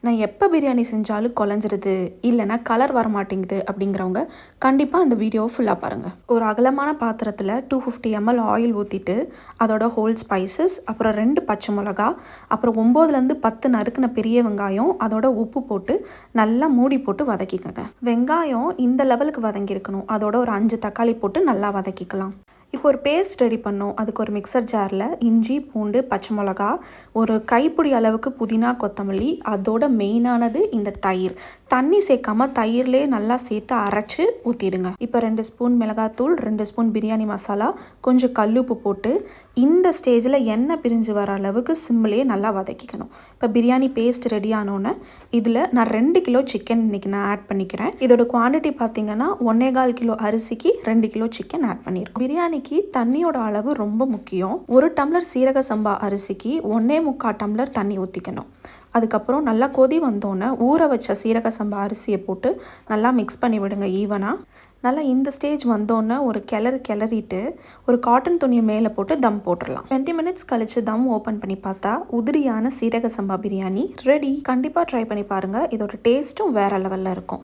நான் எப்போ பிரியாணி செஞ்சாலும் குழஞ்சிருது இல்லைனா கலர் வர மாட்டேங்குது அப்படிங்கிறவங்க கண்டிப்பாக அந்த வீடியோ ஃபுல்லாக பாருங்கள். ஒரு அகலமான பாத்திரத்தில் 250 ml ஆயில் ஊற்றிட்டு அதோட ஹோல் ஸ்பைசஸ், அப்புறம் 2 பச்சை மிளகா, அப்புறம் 9லேருந்து 10 நறுக்கின பெரிய வெங்காயம், அதோட உப்பு போட்டு நல்லா மூடி போட்டு வதக்கிக்கங்க. வெங்காயம் இந்த லெவலுக்கு வதங்கியிருக்கணும். அதோட ஒரு 5 தக்காளி போட்டு நல்லா வதக்கிக்கலாம். இப்போ ஒரு பேஸ்ட் ரெடி பண்ணோம். அதுக்கு ஒரு மிக்சர் ஜாரில் இஞ்சி, பூண்டு, பச்சை மிளகா, ஒரு கைப்பிடி அளவுக்கு புதினா, கொத்தமல்லி, அதோட மெயினானது இந்த தயிர். தண்ணி சேர்க்காம தயிர்லேயே நல்லா சேர்த்து அரைச்சி ஊற்றிடுங்க. இப்போ 2 ஸ்பூன் மிளகாத்தூள், 2 ஸ்பூன் பிரியாணி மசாலா, கொஞ்சம் கல்லுப்பு போட்டு இந்த ஸ்டேஜில் எண்ணெய் பிரிஞ்சு வர அளவுக்கு சிம்லேயே நல்லா வதக்கிக்கணும். இப்போ பிரியாணி பேஸ்ட் ரெடி ஆனோன்னே இதில் நான் 2 கிலோ சிக்கன் இன்றைக்கி நான் ஆட் பண்ணிக்கிறேன். இதோட குவான்டிட்டி பார்த்தீங்கன்னா 1.25 கிலோ அரிசிக்கு 2 கிலோ சிக்கன் ஆட் பண்ணியிருக்கோம். பிரியாணி தண்ணியோட அளவு ரொம்ப முக்கியம். 1 டம்ளர் சீரக சம்பா அரிசிக்கு 1.25 டம்ளர் தண்ணி ஊற்றிக்கணும். அதுக்கப்புறம் நல்லா கொதி வந்தோன்னே ஊற வச்ச சீரக சம்பா அரிசியை போட்டு நல்லா மிக்ஸ் பண்ணி விடுங்க ஈவனாக. நல்லா இந்த ஸ்டேஜ் வந்தோன்னே ஒரு கிளறிட்டு ஒரு காட்டன் துணியை மேலே போட்டு தம் போட்டுடலாம். 20 மினிட்ஸ் கழித்து தம் ஓப்பன் பண்ணி பார்த்தா உதிரியான சீரக சம்பா பிரியாணி ரெடி. கண்டிப்பாக ட்ரை பண்ணி பாருங்கள். இதோட டேஸ்ட்டும் வேறு லெவலில் இருக்கும்.